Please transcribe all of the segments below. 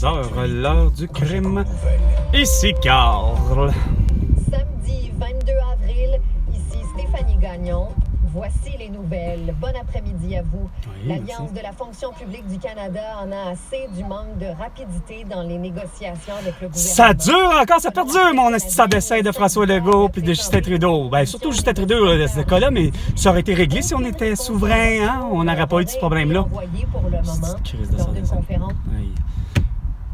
23h, l'heure du crime. Ici Carl. Samedi 22 avril, ici Stéphanie Gagnon. Voici les nouvelles. Bon après-midi à vous. Oui, L'Alliance de la fonction publique du Canada en a assez du manque de rapidité dans les négociations avec le gouvernement. Ça dure encore, ça perdure, mon assistant d'essai de François Legault puis de Justin Trudeau. Ben, surtout Justin Trudeau, dans ce cas-là, mais ça aurait été réglé si on était souverain, hein? On n'aurait pas eu de ce problème-là. Pour le moment, lors d'une conférence. Oui.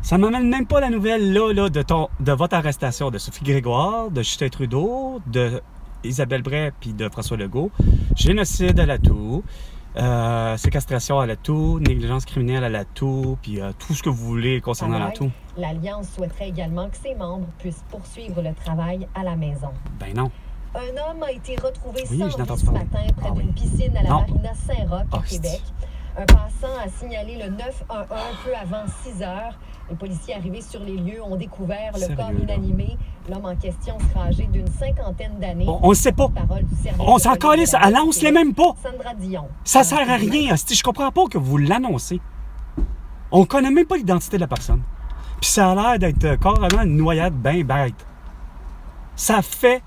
Ça m'amène même pas la nouvelle là, de votre arrestation de Sophie Grégoire, de Justin Trudeau, de Isabelle Bray puis de François Legault. Génocide à la toux, séquestration à la toux, négligence criminelle à la toux, puis tout ce que vous voulez concernant la toux. L'Alliance souhaiterait également que ses membres puissent poursuivre le travail à la maison. Ben non. Un homme a été retrouvé Oui, sans je l'entends vie ce parler. matin près d'une piscine à la marina Saint-Roch, à Québec. Un passant a signalé le 911 peu avant 6 heures. Les policiers arrivés sur les lieux ont découvert le corps inanimé. L'homme en question sera âgé d'une cinquantaine d'années. On ne sait pas. On s'en calisse. Annonce-les même pas. Sandra Dion. Ça sert à rien. Je comprends pas que vous l'annoncez. On connaît même pas l'identité de la personne. Puis ça a l'air d'être carrément une noyade bien bête. Ça fait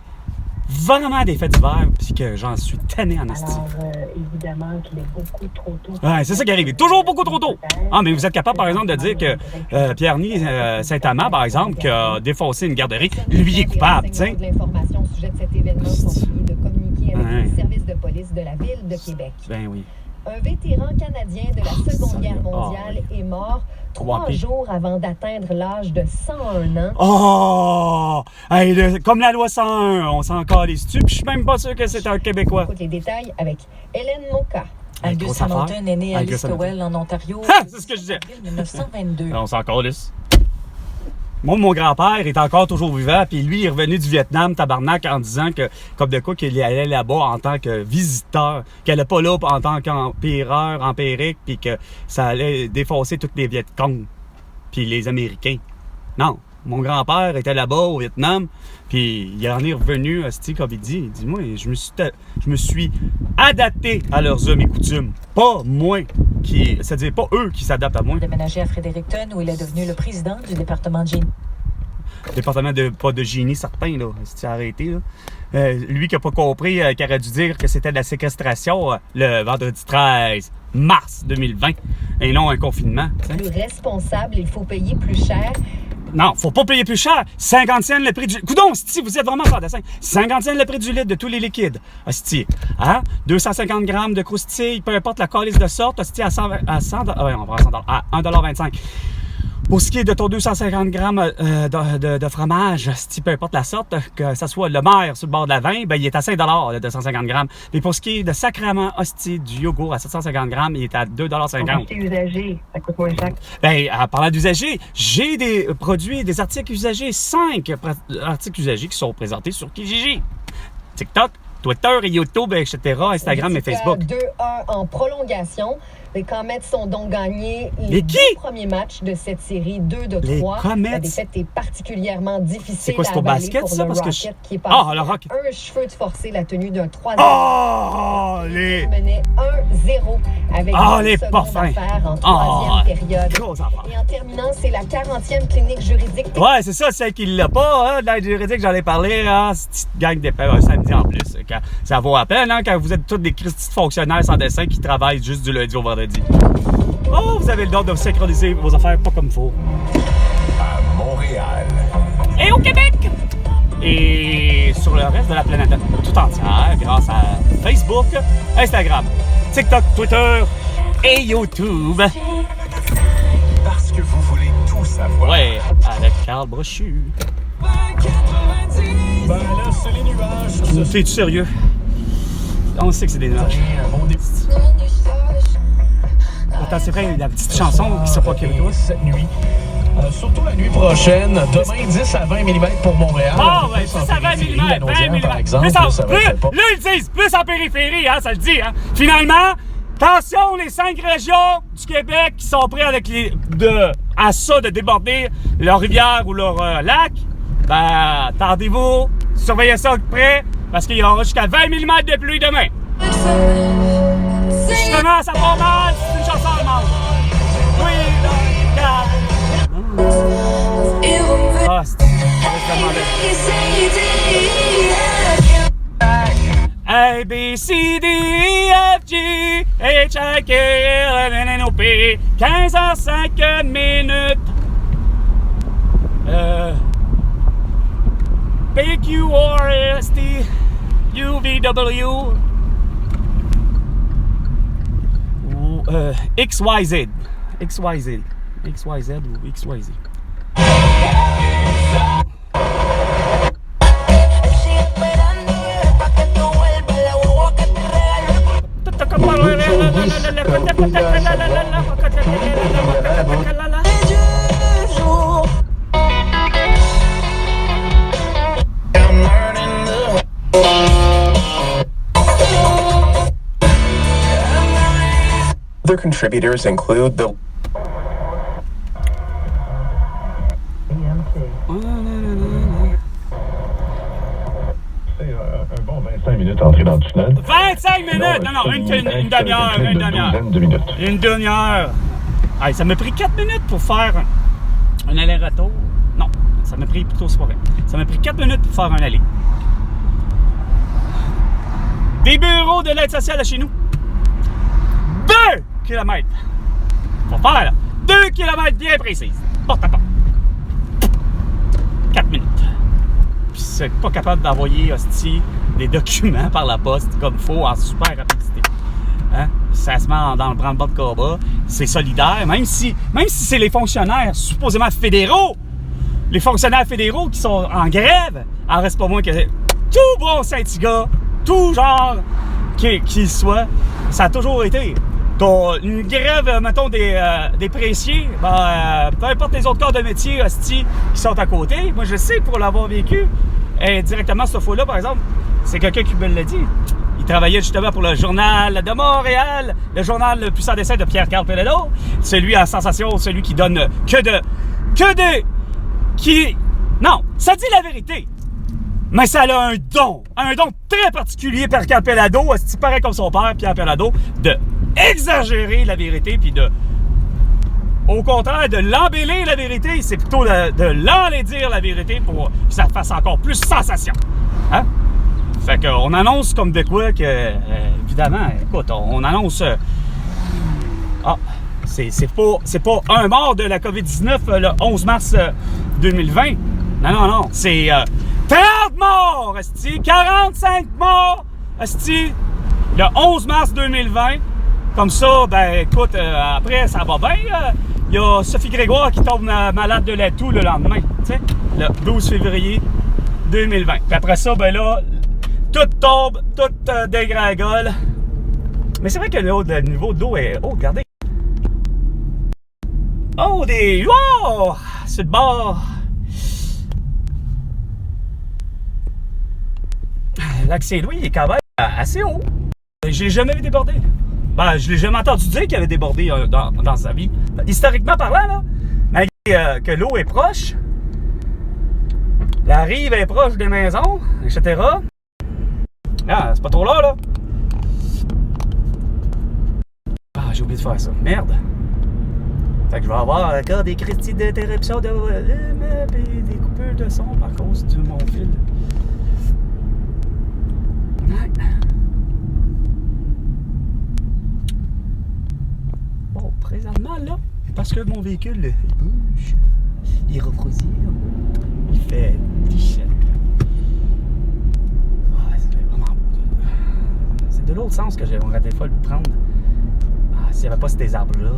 vraiment des faits divers, puis que j'en suis tanné en asti. Alors, évidemment qu'il est beaucoup trop tôt. Ouais, c'est ça qui arrive. Toujours beaucoup trop tôt. Ah, mais vous êtes capable, par exemple, de dire que Pierre-Ny Saint-Amand, par exemple, qui a défoncé une garderie, lui est coupable, tu sais. De l'information au sujet de cet événement sont priés de communiquer avec les services de police de la ville de Québec. Ben oui. Un vétéran canadien de la Seconde Guerre mondiale est mort 3 jours avant d'atteindre l'âge de 101 ans. Oh! Hey, comme la loi 101, on s'en calisse-tu, puis je suis même pas sûr que c'est un Québécois. Écoute les détails avec Hélène Moka. Angus Hamilton est né à Listowel, en Ontario, c'est ce que je disais. en 1922. On s'en calisse. Moi, mon grand-père est encore toujours vivant, puis lui, il est revenu du Vietnam, tabarnak, en disant que, comme de quoi, qu'il allait là-bas en tant que visiteur, qu'il allait pas là en tant qu'empireur, empirique, puis que ça allait défoncer tous les Vietcong, puis les Américains. Non. Mon grand-père était là-bas au Vietnam, puis il en est revenu, comme il dit. Il dit, moi, je me suis adapté à leurs hommes et coutumes. Pas moi, c'est-à-dire pas eux qui s'adaptent à moi. Déménagé à Fredericton, où il est devenu le président du département de génie. Département pas de génie certain, là. C'est arrêté, là. Lui qui n'a pas compris, qui aurait dû dire que c'était de la séquestration le vendredi 13 mars 2020, et non un confinement. Plus responsable, il faut payer plus cher. Non, faut pas payer plus cher. 50 cents le prix du... Coudon, si vous êtes vraiment sans dessin. 50 cents le prix du litre de tous les liquides. Hostie. Hein? 250 grammes de croustilles, peu importe la calice de sorte, hostie, à 100 on va à 1,25 $. Pour ce qui est de ton 250 grammes de fromage, hostie, peu importe la sorte, que ça soit le maire sur le bord de la vin, ben, il est à 5 $, le 250 grammes. Mais pour ce qui est de sacrament, hostie, du yogourt à 750 grammes, il est à 2,50 $. C'est usagé, ça coûte moins cher. Ben, en parlant d'usagers, j'ai des produits, des articles usagés, 5 articles usagés qui sont présentés sur Kijiji. TikTok, Twitter et YouTube, etc., Instagram et Facebook. 2-1 en prolongation. Les Comets sont donc gagnés les 2 premiers matchs de cette série, 2 de 3. La défaite est particulièrement difficile. C'est quoi, c'est au basket, pour ça? le Parce que Rocket qui est passé le Rocket. un cheveu de forcer la tenue d'un 3e. Les... menait 1-0 avec les secondes pas fins. affaires en 3e période. Et en terminant, c'est la 40e clinique juridique. Ouais, c'est ça, celle qui l'a pas, hein, de l'aide juridique, j'en ai parlé, hein, cette petite gang d'épais un samedi en plus. Quand, ça vaut à peine, hein, quand vous êtes tous des Christy de fonctionnaires sans dessin qui travaillent juste du lundi au vendredi. Oh, vous avez le don de synchroniser vos affaires pas comme il faut. À Montréal. Et au Québec! Et sur le reste de la planète tout entière, grâce à Facebook, Instagram, TikTok, Twitter et YouTube. Parce que vous voulez tout savoir. Ouais, avec Carl Brochu. Ben là, c'est les nuages. T'es-tu sérieux? On sait que c'est des nuages. Un bon début. Attends, c'est vrai, la petite chanson qui sera pas québécois. Cette nuit. Surtout la nuit prochaine. Demain, 10 à 20 mm pour Montréal. Ah, ouais, 10 à 20 mm. 20 mm. Par exemple, là, ils disent plus en périphérie, hein, ça le dit. Hein. Finalement, attention, les 5 régions du Québec qui sont prêts avec à ça de déborder leur rivière ou leur lac, ben, attendez-vous, surveillez ça de près, parce qu'il y aura jusqu'à 20 mm de pluie demain. Justement, ça va mal, c'est une chanson allemande. Oui, là, A, B, C, D, E, F, G, H, I, K, L, M, N, O, P. 15h05 minutes. P, Q, R, S, T, U, V, W. X, Y, Z. X, Y, Z. X, Y, Z ou X, Y, Z. Other contributors include the un bon 25 minutes entrée dans le tunnel. 25 minutes! Non, une demi-heure, une demi-heure. Une demi-heure. Hey, ça m'a pris 4 minutes pour faire un aller-retour. Non, ça m'a pris plutôt soirée. Ça m'a pris 4 minutes pour faire un aller. Des bureaux de l'aide sociale à chez nous. 2 kilomètres. Faut faire, là. 2 kilomètres bien précises. Porte à porte. 4 minutes. Puis c'est pas capable d'envoyer, hostie, des documents par la poste comme il faut en super rapidité. Hein? Ça se met dans le branle-bas de combat. C'est solidaire. Même si c'est les fonctionnaires supposément fédéraux, les fonctionnaires fédéraux qui sont en grève, en reste pas moins que tout bon syndicat, tout genre qu'il soit, ça a toujours été. Une grève, mettons, des pressiers, peu importe les autres corps de métier, hostie, qui sont à côté, moi je sais pour l'avoir vécu, et directement cette fois-là, par exemple, c'est quelqu'un qui me l'a dit. Il travaillait justement pour le Journal de Montréal, le journal Le Puissant Dessin de Pierre-Carl Pelledo, celui à sensation, celui qui donne non, ça dit la vérité. Mais ça a un don très particulier, Pierre-Carl Pelledo, c'est pareil comme son père, Pierre Pelledo, de exagérer la vérité, puis au contraire, de l'embellir la vérité, c'est plutôt de l'enlaidir la vérité pour que ça fasse encore plus sensation. Hein? Fait qu'on annonce comme de quoi que, évidemment, écoute, on annonce... c'est pas un mort de la COVID-19 le 11 mars 2020. Non, c'est 30 morts, esti, 45 morts, esti, le 11 mars 2020. Comme ça, ben écoute, après, ça va bien. Il y a Sophie Grégoire qui tombe malade de la toux le lendemain, tu sais, le 12 février 2020. Puis après ça, ben là, tout tombe, tout dégringole. Mais c'est vrai que le niveau d'eau est... Oh, regardez. Oh, Oh! C'est le bord. Lac Saint-Louis, il est quand même assez haut. Je l'ai jamais vu déborder. Ben, je l'ai jamais entendu dire qu'il avait débordé dans sa vie. Historiquement parlant, là, malgré que l'eau est proche, la rive est proche des maisons, etc. Ah, c'est pas trop là. Ah, j'ai oublié de faire ça. Merde. Fait que je vais avoir encore des critiques d'interruption de volume et des coupures de son à cause de mon fil. Ouais. Bon, présentement là, parce que mon véhicule il bouge, il refroidit, il fait 17. Ouais, c'est vraiment beau. C'est de l'autre sens que j'aimerais des fois le prendre. Ah, s'il n'y avait pas ces arbres-là,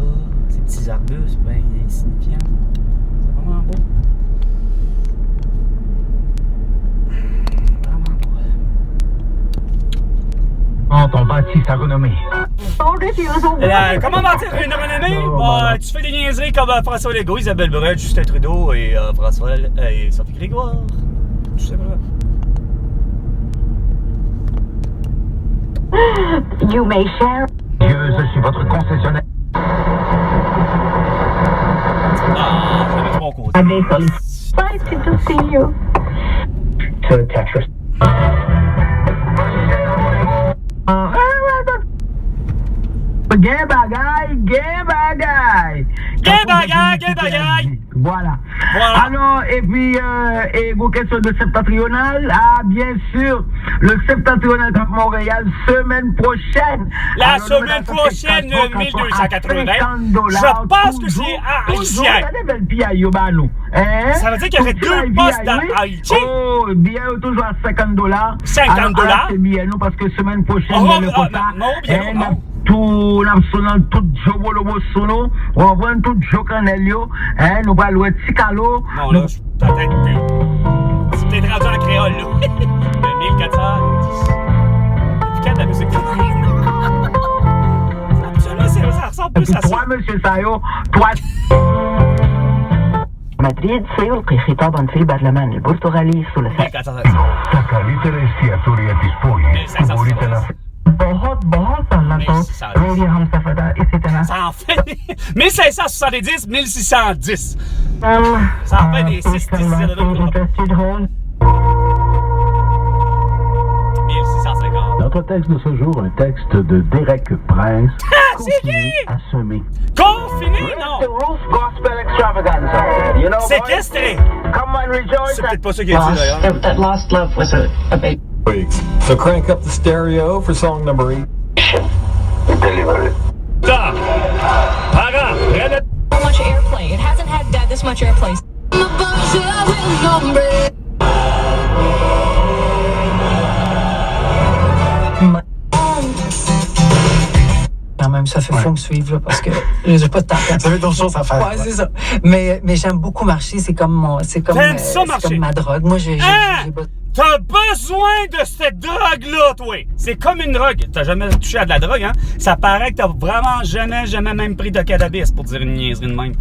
ces petits arbustes, ben insignifiants. C'est vraiment beau. On bâtit sa renommée. Comment bâtir une renommée? Bah, tu fais des niaiseries comme François Legault, Isabelle Burel, Justin Trudeau et François et Sophie Grégoire. Tout ça, voilà. You may share. Je suis votre concessionnaire. Ah, je vais mettre mon côté. Excited to see you. To the Tetris. Gain bagaille. Voilà. Alors, et puis, vos questions de septentrional, bien sûr, le septentrional de Montréal, semaine prochaine. La semaine prochaine, 1280. Je pense que c'est haïtien. Ça veut dire qu'il y aurait 2 postes d'Haïti. Oh, bien, toujours à $50. 50 $? C'est bien, non, parce que semaine prochaine, le quota, tout Joe Bolobo Sono, on va tout Joe Canelio, nous allons louer Ticalo. Non, là, peut-être plus. C'est peut-être rendu en créole, là. 1410. Depuis quand la musique ça ressemble plus à ça. Toi, monsieur Sayo, toi. مدريد سيلقي خطابا في البرلمان البرتغالي الثلاثاء. Ça en fait 1570, 1610. Ça en fait des 6 1650. Notre texte de ce jour, un texte de Derek Prince. Confiné à semer. Confiné, non. Séquestré. C'est peut-être pas ça qu'il a dit d'ailleurs. That lost love was a big weeks. So crank up the stereo for song number 8. Delivery. How much airplay? It hasn't had this much airplay. Quand même, ça fait fond me suivre là, parce que j'ai pas de temps. Ça fait d'autres choses à faire. Ouais, c'est ça. Mais j'aime beaucoup marcher, c'est comme ma drogue. Moi, j'ai T'as besoin de cette drogue-là, toi! C'est comme une drogue. T'as jamais touché à de la drogue, hein? Ça paraît que t'as vraiment jamais même pris de cannabis, pour dire une niaiserie de même.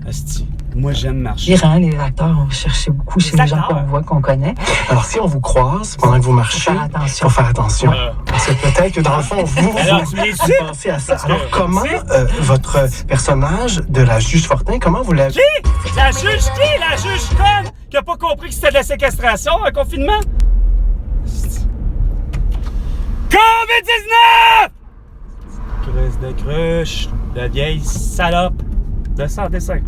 Asti, moi, j'aime marcher. Les acteurs, on va chercher beaucoup chez les gens qu'on voit, qu'on connaît. Alors, si on vous croise pendant que vous marchez, faut faire attention. Parce que peut-être que dans le fond, vous pensez à ça. Alors, comment votre personnage de la juge Fortin, comment vous l'avez... Qui? La juge qui? La juge conne qui a pas compris que c'était de la séquestration, un confinement? COVID-19! Cruche de cruche, de vieille salope de 105.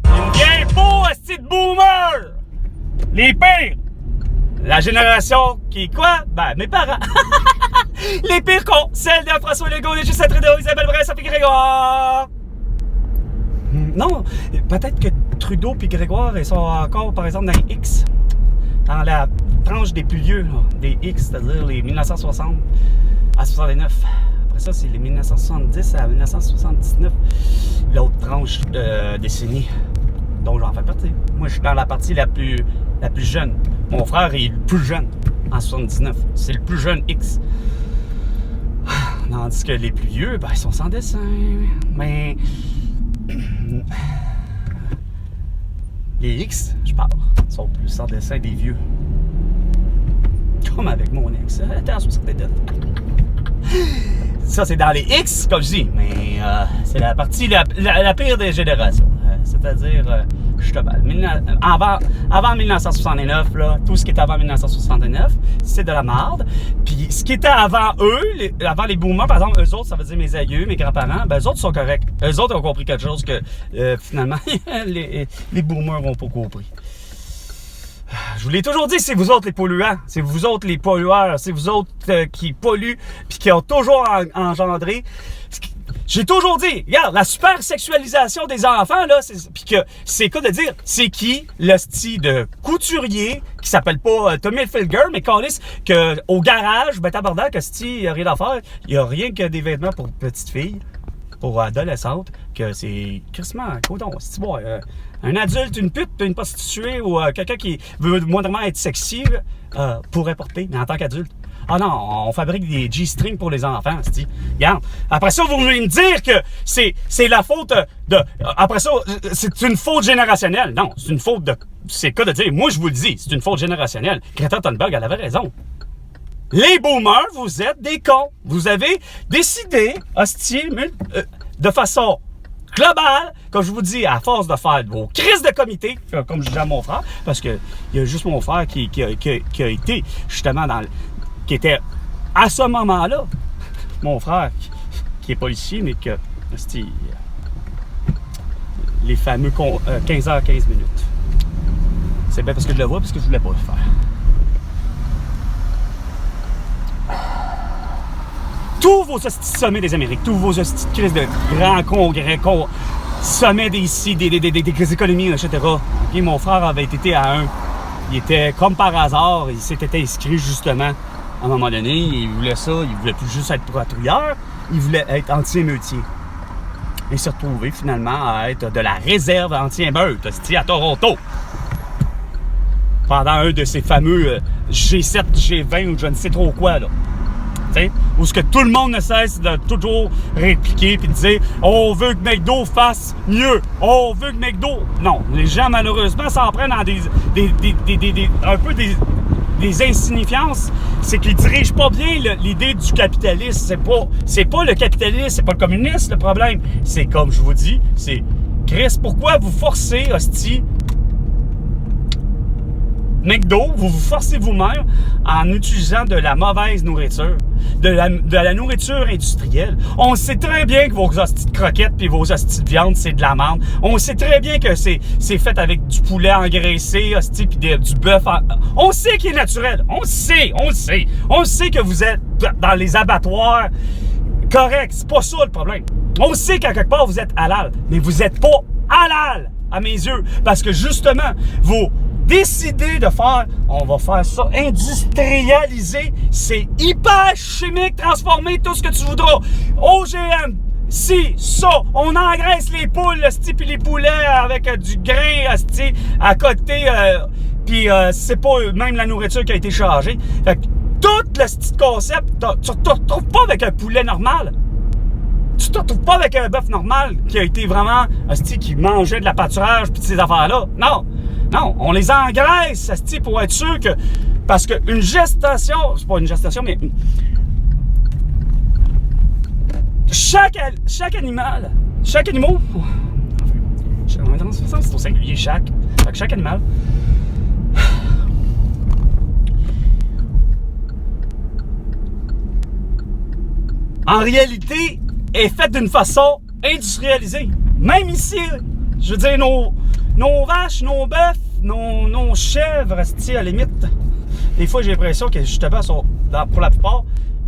Une vieille peau, asti de boomer! Les pires! La génération qui, quoi? Ben, mes parents! Les pires cons! Celle de François Legault, de Justin Trudeau, Isabelle Brun, Sophie Grégoire! Non, peut-être que Trudeau et Grégoire, ils sont encore, par exemple, dans les X. Dans la tranche des plus vieux, là, des X, c'est-à-dire les 1960 à 69. Après ça, c'est les 1970 à 1979. L'autre tranche de décennie dont j'en fais partie. Moi, je suis dans la partie la plus jeune. Mon frère est le plus jeune en 79. C'est le plus jeune X. Tandis que les plus vieux, ben, ils sont sans dessin. Mais... les X, je parle, sont plus sans dessin des vieux. Comme avec mon ex. Attends, 69. Ça, c'est dans les X, comme je dis, mais c'est la partie la pire des générations. C'est-à-dire, avant 1969, là, tout ce qui était avant 1969, c'est de la merde. Puis ce qui était avant eux, avant les boomers, par exemple, eux autres, ça veut dire mes aïeux, mes grands-parents, ben eux autres sont corrects. Eux autres ont compris quelque chose que, finalement, les boomers n'ont pas compris. Je vous l'ai toujours dit, c'est vous autres les polluants, c'est vous autres les pollueurs, c'est vous autres qui polluent puis qui ont toujours engendré. J'ai toujours dit, regarde, la super sexualisation des enfants, là, puis que c'est quoi de dire, c'est qui le style de couturier qui s'appelle pas Tommy Hilfiger, mais calisse que au garage, ben tabarnak, que il y a rien à faire, il y a rien que des vêtements pour petites filles, pour adolescentes, que c'est crissement coton, c'est bon. Un adulte, une pute, une prostituée ou quelqu'un qui veut moindrement être sexy pourrait porter, mais en tant qu'adulte. Ah non, on fabrique des G-strings pour les enfants, c'est-tu. Regarde. Après ça, vous voulez me dire que c'est la faute de... Après ça, c'est une faute générationnelle. Non, c'est une faute de... C'est quoi de dire? Moi, je vous le dis, c'est une faute générationnelle. Greta Thunberg, elle avait raison. Les boomers, vous êtes des cons. Vous avez décidé, hostie, de façon... global, comme je vous dis, à force de faire vos crises de comité, comme je disais à mon frère, parce que il y a juste mon frère qui a été justement qui était À ce moment-là, mon frère, qui est policier, mais que c'était les fameux 15h, 15 minutes. C'est bien parce que je le vois, parce que je voulais pas le faire. Tous vos hosties sommets des Amériques, tous vos hosties de crise de grands congrès, sommets des économies, etc. Et mon frère avait été à un. Il était, comme par hasard, il s'était inscrit justement à un moment donné. Il voulait ça, il voulait plus juste être patrouilleur, il voulait être anti-émeutier. Et se retrouver finalement à être de la réserve anti-émeute, hostie, à Toronto. Pendant un de ces fameux G7, G20 ou je ne sais trop quoi, là. T'sais, où ce que tout le monde ne cesse de toujours répliquer puis de dire « On veut que McDo fasse mieux! On veut que McDo... » Non, les gens, malheureusement, s'en prennent dans un peu des insignifiances. C'est qu'ils dirigent pas bien l'idée du capitalisme. C'est pas le capitalisme, c'est pas le communisme, le problème. C'est comme je vous dis, c'est « Chris, pourquoi vous forcez, hostie, McDo, vous vous forcez vous-même en utilisant de la mauvaise nourriture, de la nourriture industrielle. On sait très bien que vos hosties de croquettes puis vos hosties de viande, c'est de la merde. On sait très bien que c'est fait avec du poulet engraissé, hostie, puis du bœuf. On sait qu'il est naturel. On sait. On sait que vous êtes dans les abattoirs. Correct, c'est pas ça le problème. On sait qu'à quelque part, vous êtes halal. Mais vous êtes pas halal, à mes yeux. Parce que justement, vous décidez de faire, on va faire ça industrialisé, c'est hyper chimique, transformé, tout ce que tu voudras. OGM, si, ça, on engraisse les poules, puis les poulets avec du grain à côté, puis c'est pas même la nourriture qui a été chargée. Fait que tout le style concept, tu ne te retrouves pas avec un poulet normal. Tu te retrouves pas avec un bœuf normal qui a été vraiment, qui mangeait de la pâturage puis ces affaires-là. Non. Non, on les engraisse, pour être sûr que... Parce qu'une gestation... C'est pas une gestation, mais... Chaque animal... Chaque animal... C'est au singulier, chaque animal... En réalité, est fait d'une façon industrialisée. Même ici, je veux dire, nos vaches, nos bœufs, nos chèvres, à la limite. Des fois, j'ai l'impression que justement, sont, pour la plupart,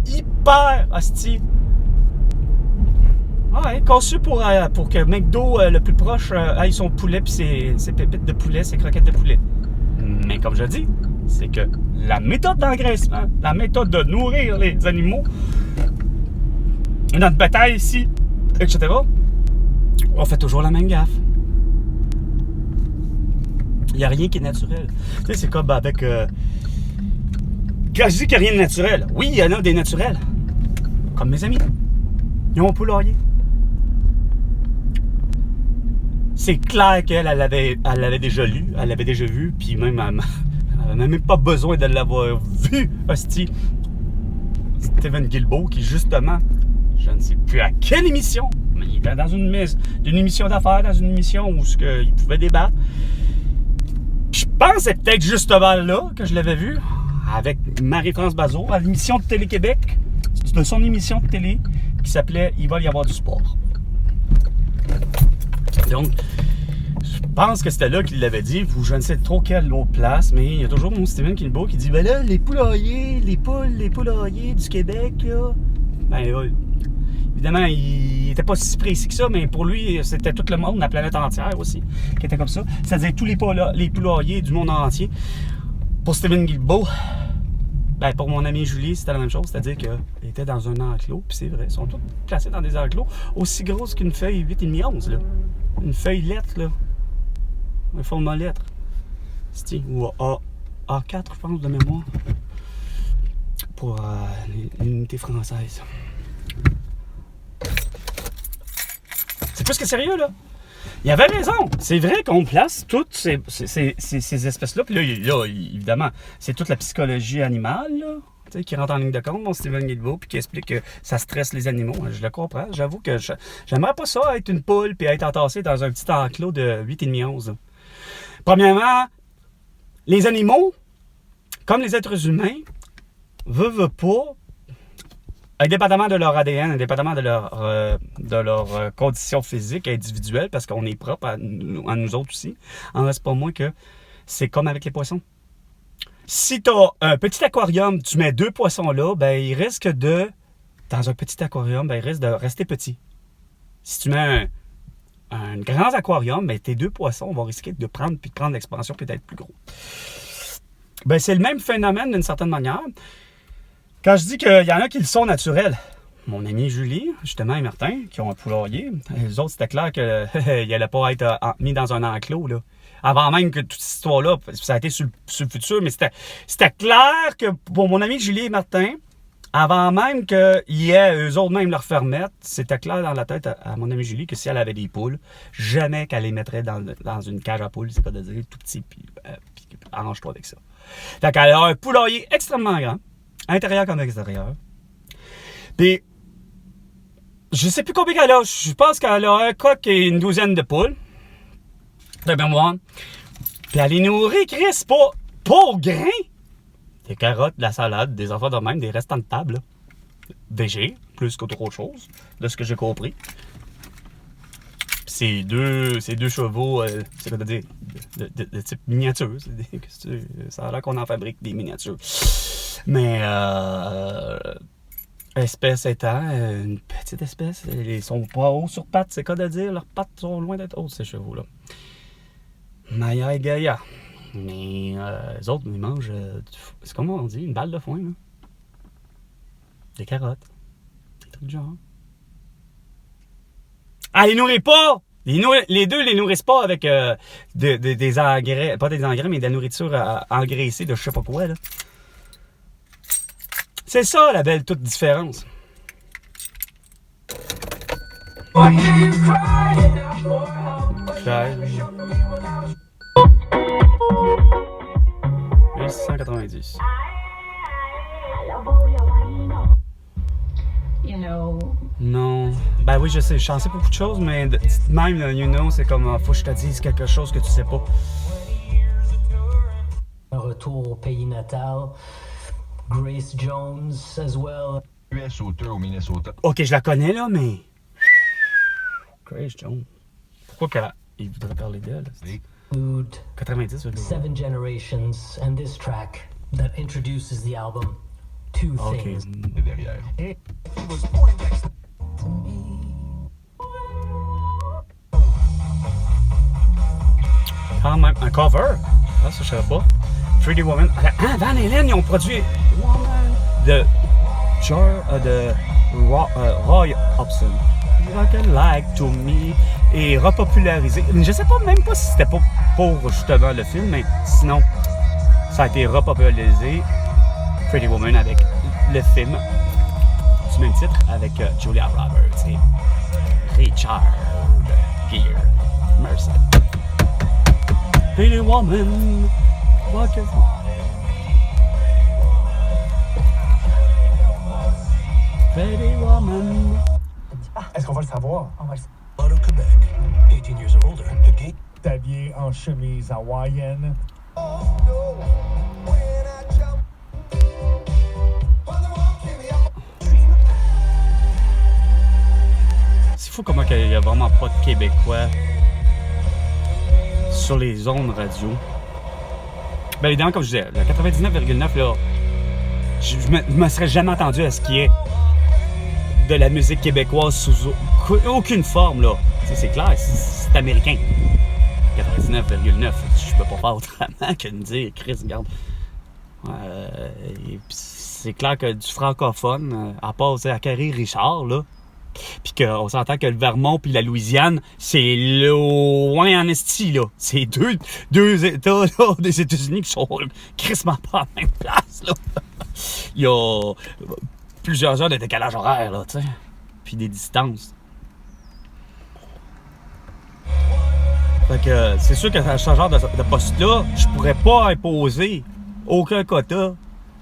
hyper hosties. Ouais, conçu pour que McDo, le plus proche, aille son poulet puis ses pépites de poulet, ses croquettes de poulet. Mais comme je dis, c'est que la méthode d'engraissement, la méthode de nourrir les animaux, notre bétail ici, etc., on fait toujours la même gaffe. Il n'y a rien qui est naturel. Tu sais, c'est comme avec... Quand je dis qu'il n'y a rien de naturel, oui, il y en a des naturels. Comme mes amis. Ils ont un poulailler. C'est clair qu'elle l'avait déjà lu, elle l'avait déjà vu, puis même elle n'a même pas besoin de l'avoir vu, hostie. Steven Guilbeault, qui justement, je ne sais plus à quelle émission, mais il était dans une émission d'affaires, dans une émission où il pouvait débattre. Je pense que c'est peut-être justement là que je l'avais vu, avec Marie-France Bazot, à l'émission de Télé-Québec, de son émission de télé, qui s'appelait « Il va y avoir du sport ». Donc, je pense que c'était là qu'il l'avait dit, ou je ne sais trop quelle autre place, mais il y a toujours mon Steven Guilbeault qui dit « Ben là, les poulaillers, les poulaillers du Québec, là... » Ben là, évidemment, il n'était pas si précis que ça, mais pour lui, c'était tout le monde, la planète entière aussi, qui était comme ça. C'est-à-dire tous les poulaillers du monde entier. Pour Steven Guilbeault, ben pour mon ami Julie, c'était la même chose, c'est-à-dire qu'il était dans un enclos, puis c'est vrai, ils sont tous placés dans des enclos aussi grosses qu'une feuille 8,5-11, là. Une feuille lettre, là. Un format lettre. Ou A4, je pense, de mémoire. Pour l'unité française. C'est plus que sérieux, là. Il avait raison. C'est vrai qu'on place toutes ces espèces-là. Puis là, évidemment, c'est toute la psychologie animale, là, qui rentre en ligne de compte, mon Steven Guilbeault, puis qui explique que ça stresse les animaux. Je le comprends. J'avoue que j'aimerais pas ça, être une poule puis être entassé dans un petit enclos de 8,5-11. Premièrement, les animaux, comme les êtres humains, veulent pas, indépendamment de leur ADN, indépendamment de leur condition physique individuelle, parce qu'on est propre à nous autres aussi, en reste pas moins que c'est comme avec les poissons. Si tu as un petit aquarium, tu mets 2 poissons là, ben ils risquent de... Dans un petit aquarium, ben ils risquent de rester petits. Si tu mets un grand aquarium, ben tes 2 poissons vont risquer de prendre l'expansion puis d'être plus gros. Ben c'est le même phénomène d'une certaine manière. Quand je dis qu'il y en a qui le sont naturels, mon ami Julie, justement, et Martin, qui ont un poulailler, les autres, c'était clair qu'il n'allait pas être mis dans un enclos, là. Avant même que toute cette histoire-là, ça a été sur le futur, mais c'était clair que pour mon ami Julie et Martin, avant même qu'ils aient eux autres même leur fermette, c'était clair dans la tête à mon ami Julie que si elle avait des poules, jamais qu'elle les mettrait dans une cage à poules, c'est pas de dire tout petit, puis arrange-toi avec ça. Fait qu'elle a un poulailler extrêmement grand, intérieur comme extérieur. Puis, je sais plus combien elle a. Je pense qu'elle a un coq et une douzaine de poules. De mémoire. Puis elle les nourrit, Chris, pas au grain. Des carottes, de la salade, des affaires de même, des restants de table. Là. Végé, plus qu'autre chose, de ce que j'ai compris. Ces deux chevaux, c'est quoi de dire, de type miniature. Ça a l'air qu'on en fabrique des miniatures. Mais, espèce étant, une petite espèce, ils sont pas hauts sur pattes, c'est quoi de dire, leurs pattes sont loin d'être hautes, ces chevaux-là. Maya et Gaïa. Mais, les autres, ils mangent, c'est comme on dit, une balle de foin, là. Des carottes. Des trucs de genre. Ah, ils nourrissent pas! Les deux les nourrissent pas avec des engrais, pas des engrais, mais de la nourriture engraissée de je sais pas quoi, là. C'est ça, la belle toute différence. Claire. 1690. Non. Ben oui, je sais, je sais beaucoup de choses, mais même, you know, c'est comme, faut que je te dise quelque chose que tu sais pas. Un retour au pays natal. Grace Jones, as well. US auteur au Minnesota. Ok, je la connais, là, mais... Grace Jones. Pourquoi il voudrait parler d'elle? 90, 7 Generations, and this track that introduces the album. Two things. Derrière. Quand même, un cover. Ah, ça, je savais pas. Pretty Woman. Ah, Van Halen, ils ont produit de Roy Hobson. Like, like to me. Et repopularisé. Je sais pas même pas si c'était pas pour justement le film, mais sinon, ça a été repopularisé. Pretty Woman avec le film du même titre avec Julia Roberts et Richard Gere. Mercy. Pretty Woman. What is it? Pretty Woman. Est-ce qu'on va le savoir? On va le savoir. Out of Quebec, 18 years older, the gay. Habillé en chemise hawaïenne. C'est fou comment il n'y a vraiment pas de Québécois sur les ondes radio. Ben évidemment, comme je disais, le 99,9, là, je me serais jamais attendu à ce qui est de la musique québécoise sous aucune forme, là. C'est clair, c'est américain. 99,9, je peux pas faire autrement que de dire, Chris, regarde. C'est clair que du francophone, à part Zachary Richard, là, puis qu'on s'entend que le Vermont puis la Louisiane, c'est loin en esti, là. C'est deux États là, des États-Unis qui sont crissement pas à la même place, là. Il y a plusieurs heures de décalage horaire, là, tu sais. Puis des distances. Fait que c'est sûr que ce genre de poste-là, je pourrais pas imposer aucun quota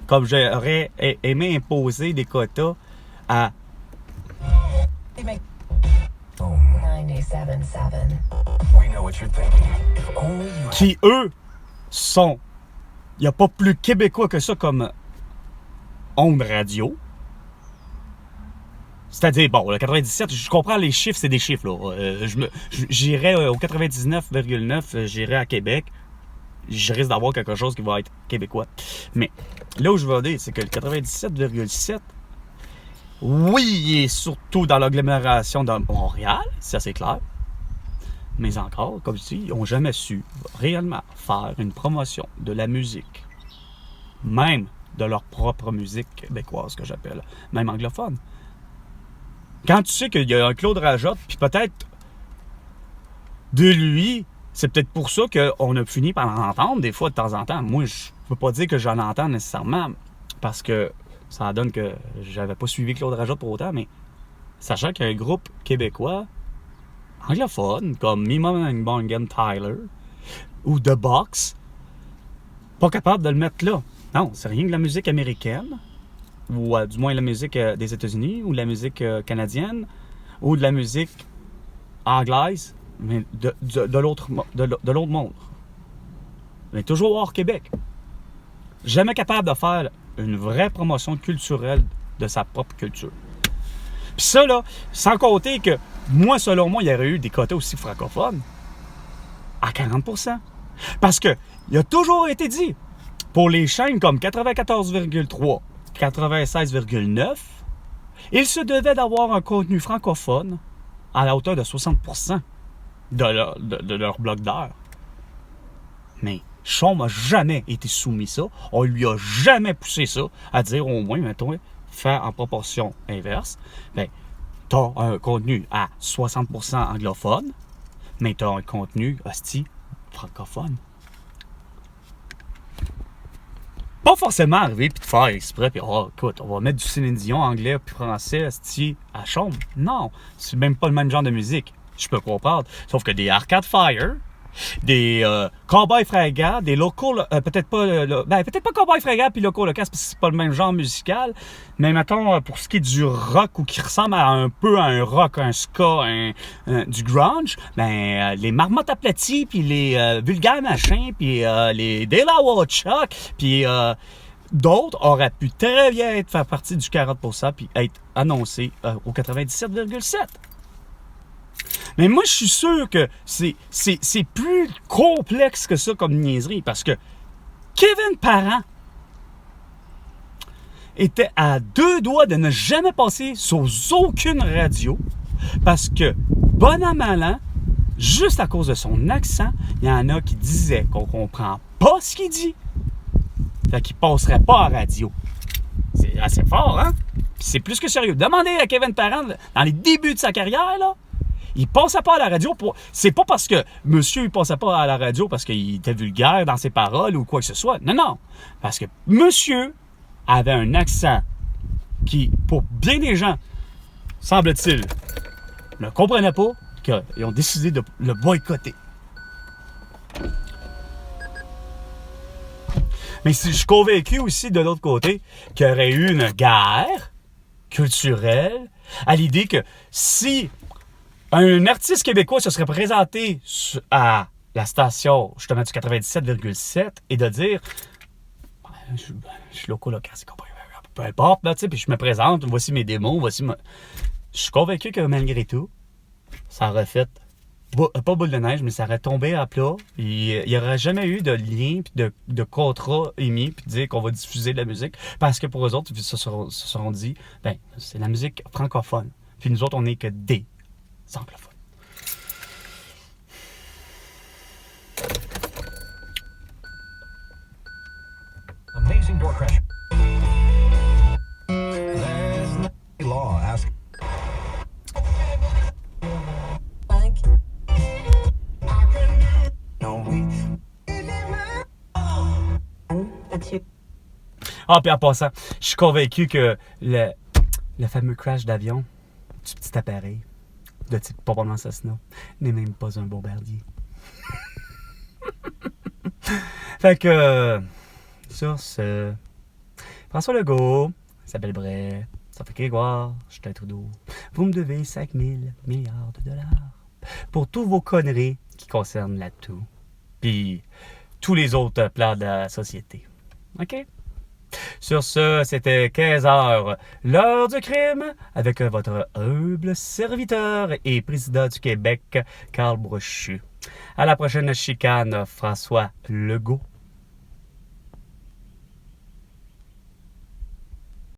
comme j'aurais aimé imposer des quotas à... qui, eux, sont... Il n'y a pas plus québécois que ça comme onde radio. C'est-à-dire, bon, le 97, je comprends les chiffres, c'est des chiffres, là. J'irais au 99,9, j'irais à Québec. Je risque d'avoir quelque chose qui va être québécois. Mais là où je veux dire, c'est que le 97,7, oui, il est surtout dans l'agglomération de Montréal, ça c'est clair. Mais encore, comme je dis, ils n'ont jamais su réellement faire une promotion de la musique. Même de leur propre musique québécoise, que j'appelle. Même anglophone. Quand tu sais qu'il y a un Claude Rajotte, puis peut-être de lui, c'est peut-être pour ça qu'on a fini par l'entendre des fois de temps en temps. Moi, je ne peux pas dire que j'en entends nécessairement, parce que ça donne que j'avais pas suivi Claude Rajotte pour autant, mais sachant qu'il y a un groupe québécois anglophone, comme Mima and Bongan Tyler, ou The Box, pas capable de le mettre là. Non, c'est rien que la musique américaine, ou du moins la musique des États-Unis, ou la musique canadienne, ou de la musique anglaise, mais de l'autre monde. Mais toujours hors Québec. Jamais capable de faire une vraie promotion culturelle de sa propre culture. Puis ça, là, sans compter que moi, selon moi, il y aurait eu des quotas aussi francophones à 40%. Parce que il a toujours été dit, pour les chaînes comme 94,3, 96,9, il se devait d'avoir un contenu francophone à la hauteur de 60% de leur bloc d'heures. Mais Chaume n'a jamais été soumis ça. On lui a jamais poussé ça à dire au moins, mettons, faire en proportion inverse. Bien, tu as un contenu à 60% anglophone, mais tu as un contenu, hostie, francophone. Pas forcément arriver puis te faire exprès, puis oh, écoute, on va mettre du Céline Dion anglais puis français, hostie, à Chaume. Non, c'est même pas le même genre de musique. Je peux comprendre. Sauf que des Arcade Fire, des Cowboy Fringants, des Local, peut-être pas Cowboy Fringants puis Local Locas, parce que c'est pas le même genre musical, mais mettons pour ce qui est du rock ou qui ressemble un peu à un rock, un ska, du grunge, ben les Marmottes aplaties puis les Vulgaires Machins puis les De La Woodchuck puis d'autres auraient pu très bien faire partie du 40% puis être annoncés au 97,7%. Mais moi, je suis sûr que c'est plus complexe que ça comme niaiserie, parce que Kevin Parent était à 2 doigts de ne jamais passer sur aucune radio, parce que, bon an, mal an, juste à cause de son accent, il y en a qui disaient qu'on comprend pas ce qu'il dit, fait qu'il passerait pas à radio. C'est assez fort, hein? Puis c'est plus que sérieux. Demandez à Kevin Parent, dans les débuts de sa carrière, là, il passait pas à la radio pour... C'est pas parce que monsieur il passait pas à la radio parce qu'il était vulgaire dans ses paroles ou quoi que ce soit. Non, non. Parce que monsieur avait un accent qui, pour bien des gens, semble-t-il, ne comprenaient pas, qu'ils ont décidé de le boycotter. Mais je suis convaincu aussi, de l'autre côté, qu'il y aurait eu une guerre culturelle à l'idée que si un artiste québécois se serait présenté à la station, justement, du 97,7 et de dire je suis local, peu importe, là, tu sais, puis je me présente, voici mes démos, Je suis convaincu que malgré tout, ça aurait fait, pas boule de neige, mais ça aurait tombé à plat. Il n'y aurait jamais eu de lien puis de contrat émis puis de dire qu'on va diffuser de la musique. Parce que pour eux autres, ils se seront dit, ben, c'est la musique francophone. Puis nous autres, on n'est que des anglophones. Amazing door crash. Law ask. Ah, puis en passant, je suis convaincu que le fameux crash d'avion du petit appareil de type probablement Cessna n'est même pas un bombardier. Fait que, sur ce, François Legault, Isabelle Bray, Sophie Grégoire, Justin Trudeau, vous me devez 5 000 milliards de dollars pour tous vos conneries qui concernent l'atout, puis tous les autres plans de la société. OK? Sur ce, c'était 15h, l'heure du crime, avec votre humble serviteur et président du Québec, Carl Brochu. À la prochaine chicane, François Legault.